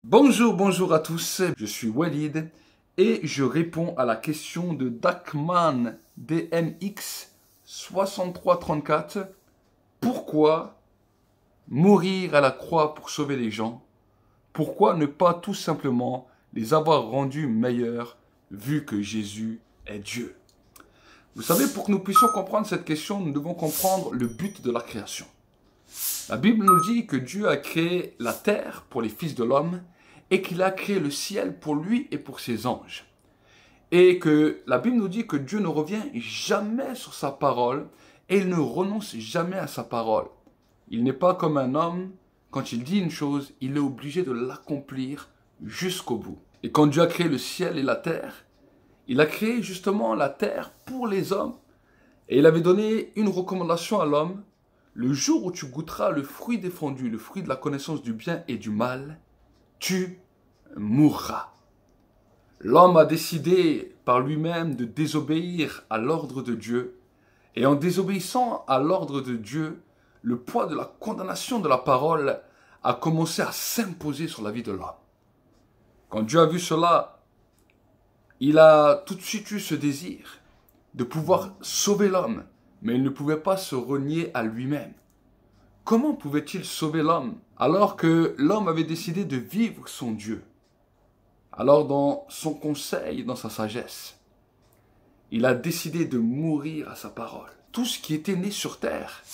Bonjour à tous, je suis Walid et je réponds à la question de Dachman DMX 6334. Pourquoi mourir à la croix pour sauver les gens? Pourquoi ne pas tout simplement les avoir rendus meilleurs vu que Jésus est Dieu? Vous savez, pour que nous puissions comprendre cette question, nous devons comprendre le but de la création. La Bible nous dit que Dieu a créé la terre pour les fils de l'homme et qu'il a créé le ciel pour lui et pour ses anges. Et que la Bible nous dit que Dieu ne revient jamais sur sa parole et il ne renonce jamais à sa parole. Il n'est pas comme un homme, quand il dit une chose, il est obligé de l'accomplir jusqu'au bout. Et quand Dieu a créé le ciel et la terre, il a créé justement la terre pour les hommes. Et il avait donné une recommandation à l'homme: le jour où tu goûteras le fruit défendu, le fruit de la connaissance du bien et du mal, tu mourras. L'homme a décidé par lui-même de désobéir à l'ordre de Dieu. Et en désobéissant à l'ordre de Dieu, le poids de la condamnation de la parole a commencé à s'imposer sur la vie de l'homme. Quand Dieu a vu cela, il a tout de suite eu ce désir de pouvoir sauver l'homme, mais il ne pouvait pas se renier à lui-même. Comment pouvait-il sauver l'homme alors que l'homme avait décidé de vivre son Dieu? Alors dans son conseil, dans sa sagesse, il a décidé de mourir à sa parole. Tout ce qui était né sur terre,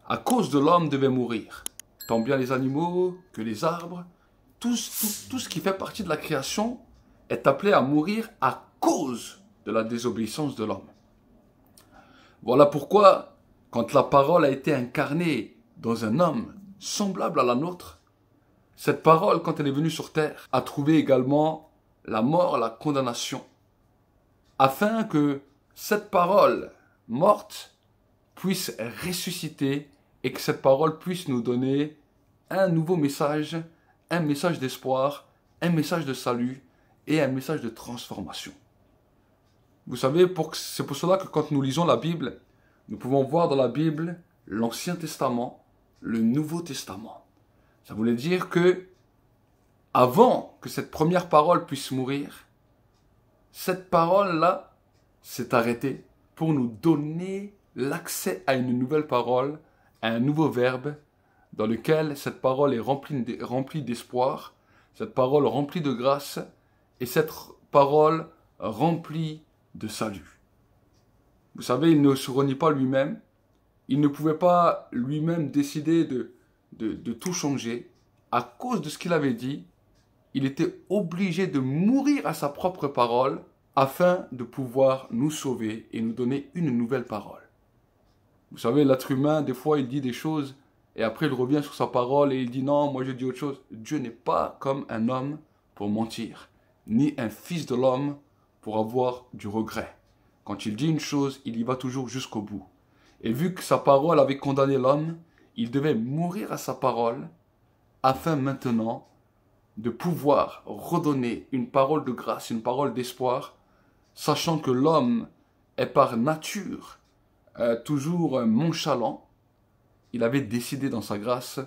à cause de l'homme, devait mourir. Tant bien les animaux que les arbres, tout ce qui fait partie de la création est appelé à mourir à cause de la désobéissance de l'homme. Voilà pourquoi, quand la parole a été incarnée dans un homme semblable à la nôtre, cette parole, quand elle est venue sur terre, a trouvé également la mort, la condamnation, afin que cette parole morte puisse ressusciter et que cette parole puisse nous donner un nouveau message, un message d'espoir, un message de salut et un message de transformation. Vous savez, c'est pour cela que quand nous lisons la Bible, nous pouvons voir dans la Bible l'Ancien Testament, le Nouveau Testament. Ça voulait dire que, avant que cette première parole puisse mourir, cette parole-là s'est arrêtée pour nous donner l'accès à une nouvelle parole, à un nouveau verbe, dans lequel cette parole est remplie d'espoir, cette parole remplie de grâce, et cette parole remplie de salut. Vous savez, il ne se renie pas lui-même, il ne pouvait pas lui-même décider de tout changer. À cause de ce qu'il avait dit, il était obligé de mourir à sa propre parole afin de pouvoir nous sauver et nous donner une nouvelle parole. Vous savez, l'être humain, des fois, il dit des choses et après il revient sur sa parole et il dit non, moi je dis autre chose. Dieu n'est pas comme un homme pour mentir, ni un fils de l'homme pour avoir du regret. Quand il dit une chose, il y va toujours jusqu'au bout. Et vu que sa parole avait condamné l'homme, il devait mourir à sa parole afin maintenant de pouvoir redonner une parole de grâce, une parole d'espoir, sachant que l'homme est par nature toujours nonchalant. Il avait décidé dans sa grâce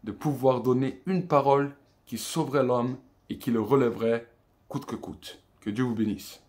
de pouvoir donner une parole qui sauverait l'homme et qui le relèverait coûte que coûte. Que Dieu vous bénisse.